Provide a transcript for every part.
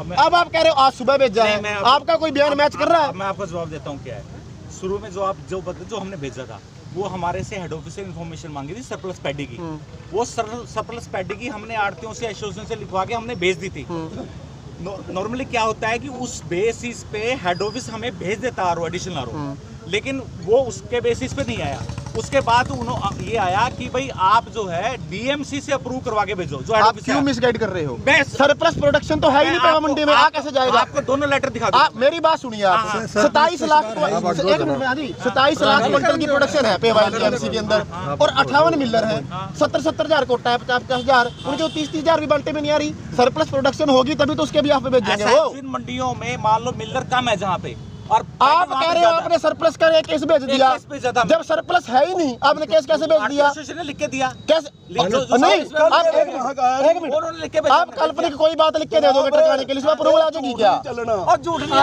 अब आप कह रहे हो आज सुबह भेजा है, आपका कोई बयान मैच कर रहा है? मैं आपको जवाब देता हूँ क्या है। शुरू में जो हमने भेजा था वो हमारे से हेड ऑफिस से इन्फॉर्मेशन मांगी थी सरप्लस पैडी की। वो सरप्लस पैडी की हमने आड़तियों से एसोसिएशन से लिखवा के हमने भेज दी थी। नॉर्मली क्या होता है कि उस बेसिस पे हेड ऑफिस हमें भेज देता आरओ, एडिशनल आरओ, लेकिन वो उसके बेसिस पे नहीं आया। उसके बाद ये आया कि भाई आप जो है डीएमसी से अप्रूव करवा के भेजो। जो आप क्यों मिसगाइड कर रहे हो? सरप्लस प्रोडक्शन तो है ही नहीं पेवा मंडी में, आ कैसे जाएगा? आपको दोनों लेटर दिखा दो। आप मेरी बात सुनिए, आप 27 लाख 27 लाख क्विंटल की प्रोडक्शन है पेवा डीएमसी के अंदर और 58 मिलर है। 70,000 कोटा है, 50,000 उनके 30,000 भी बांटे में नहीं आ रही। सरप्लस प्रोडक्शन होगी तभी तो उसके भी आप भेजेंगे। वो जिन मंडियों में मान लो मिलर कम है जहाँ पे, और आप कह रहे हो आपने सरप्लस का केस भेज दिया, जब सरप्लस है ही नहीं आपने केस कैसे भेज दिया? ने लिख के दिया कैसे? नहीं, एक मिनट, आप काल्पनिक कोई बात लिख के दे दोगे टकाने के लिए, इसमें अप्रूवल आ जाएगी क्या? और झूठ नहीं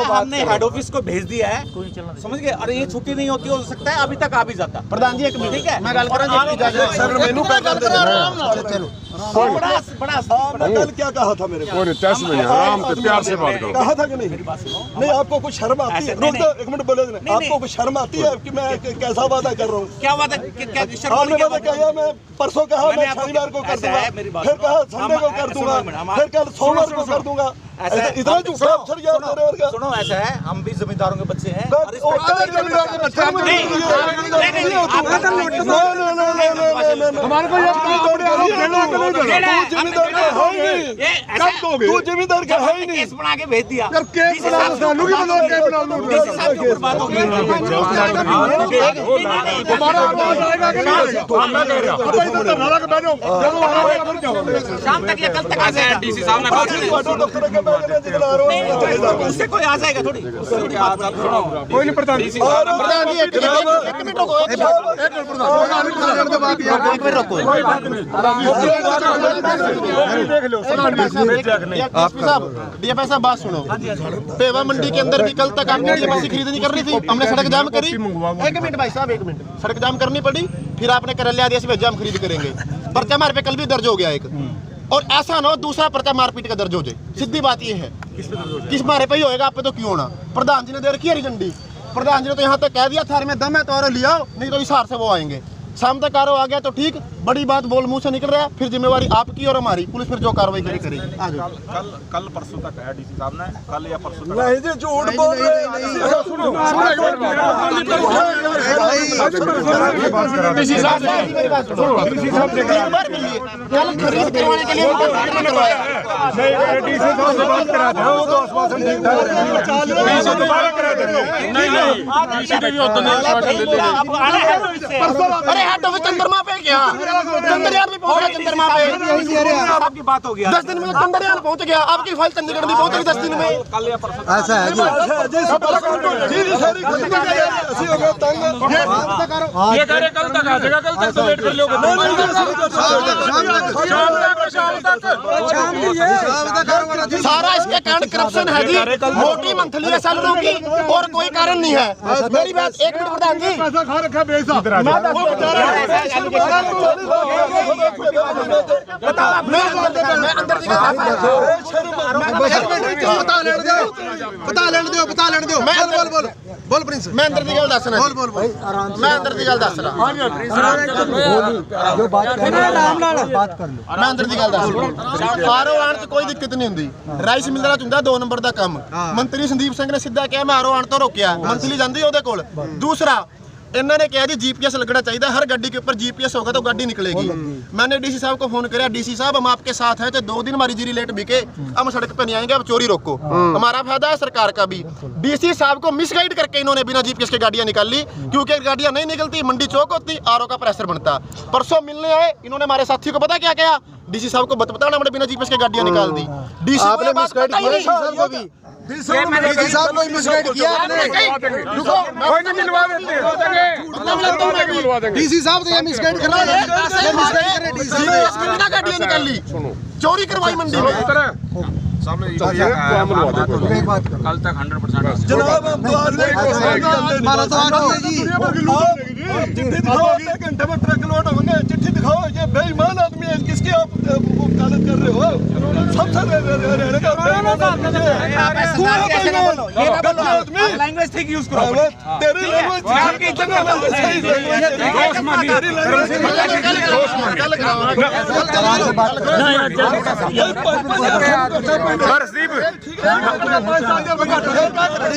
हमने हेड ऑफिस को भेज दिया है, समझ गए? अरे ये छुट्टी नहीं होती, हो सकता है अभी तक आ भी जाता। प्रधान जी एक मिनट, ठीक है मैं गल करा कल क्या कहा था मेरे को? प्यार से बात करो। कहा था कि नहीं? नहीं, आपको कुछ शर्म आती है? रुक जाओ एक मिनट, बोले आपको कुछ शर्म आती है कि मैं कैसा वादा कर रहा हूँ? क्या वादा? आपने वादा किया, मैं परसों कहा मैं शनिवार को कर दूंगा, फिर कहा संडे को कर दूंगा, फिर कल सोमवार को कर दूंगा। इतना झूठा अफसर यार मेरे वर्ग का। सुनो, ऐसा है, हम भी जमींदारों के बच्चे हैं। हमारे को तू जिम्मेदार का है ही नहीं। केस बना के भेज दिया। शाम तक या कल तक आ जाएगा। डीसी साहब ने उससे कोई आ जाएगा थोड़ी, कोई नहीं। प्रधान जी डीएफएस साहब बात सुनो, पेवा मंडी के अंदर भी कल तक आपने डीएफएस खरीदनी करनी थी, हमने सड़क जाम करी। एक मिनट भाई साहब, एक मिनट, सड़क जाम करनी पड़ी, फिर आपने करलिया आदेश भेजा हम खरीद करेंगे। पर्चा हमारे पे कल भी दर्ज हो गया एक, और ऐसा ना हो दूसरा पर्चा मारपीट का दर्ज हो जाए। सीधी बात ये है, किस मारे पे ही होएगा, आप पे तो क्यों होना? प्रधान जी ने दे रखी हरी झंडी, प्रधान जी ने तो यहाँ तक कह दिया थार में दम है तो लिया, नहीं तो हिसार से वो आएंगे। शाम तक कार्रवाई आ गया तो ठीक, बड़ी बात बोल मुंह से निकल रहा है, फिर जिम्मेवारी आपकी और हमारी, पुलिस फिर जो कार्रवाई करेगी। कल परसों तक है डीसी साहब ने, कल या परसों तक। नहीं जी, झूठ बोल रहे हैं। कल खरीद करवाने के लिए अरे हेड ऑफिस चंद्रमा पे क्या? चंद्रयान भी पहुंचा, चंद्रमा पे आपकी बात हो गया। 10 दिन में चंद्रयान पहुंच गया, आपकी फाइल चंडीगढ़ भी पहुंच गई 10 दिन में। कल या परसों ऐसा है जी सारी ऐसी हो गया तंग। ये कह रहे कल तक आ जाएगा, कल तक तो वेट कर लोगे। सारा इसके कारण करप्शन है जी, मोटी मंथली है सैलरों की, और कोई कारण नहीं है। मेरी बात एक मिनट प्रधान जी, पैसा खा रखा बेसा बोल प्रिंस, मैं अंदर दी गल दस रहा, मैं अंदर दी गल दस रहा, मैं अंदर दी गल दस रहा। आरो आण च कोई दिक्कत नहीं हुंदी, राइस मिलना चुंदा 2 नंबर दा काम। मंत्री संदीप सिंह ने सीधा कहा मैं आरो आण तो रोकिया, मंथली जांदी ओदे कोल। दूसरा इन्होंने कहा जी जीपीएस लगना चाहिए, हर गाड़ी के ऊपर जीपीएस होगा तो गाड़ी निकलेगी। मैंने डीसी साहब को फोन किया, डीसी साहब हम आपके साथ हैं, तो 2 दिन हमारी जीरी लेट बिके, हम सड़क पे नहीं आएंगे, अब चोरी रोको, हमारा फायदा है सरकार का भी। डीसी साहब को मिसगाइड करके इन्होंने बिना जीपीएस के गाड़ियां निकाली, क्योंकि गाड़ियां नहीं निकलती, मंडी चौक होती, आरओ का प्रेशर बनता। परसों मिलने आए, इन्होंने हमारे साथी को पता क्या किया, डीसी साहब को बताना हमने बिना जीपीएस के गाड़ियां निकाल दी। डीसी आपने मिसगाइड किया को भी, डीसी साहब को मिसगाइड किया आपने। रुको कोई नहीं मिलवा देंगे, डीसी साहब ने मिसगाइड कर रहा है, मिसगाइड कर रहे डीसी ने बिना गाड़ियां निकाली, चोरी करवाई मंडी में। सामने कल तक 100% जनाब हम तो आज जी चिट्ठी दिखाओ, घंटे में ट्रक लोड होंगे, चिट्ठी दिखाओ, ये गलत कर रहे हो सबसे रहने का लैंग्वेज ठीक यूज करो तेरी लैंग्वेज आपकी इतना सही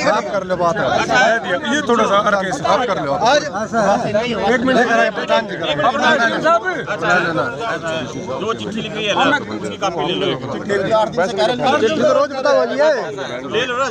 आप कर लो बात ये थोड़ा सा आप कर लो एक मिनट प्रधान जी जो चिट्ठी लिख रही है उसकी कॉपी ले लो रोज बताओ ले लो ना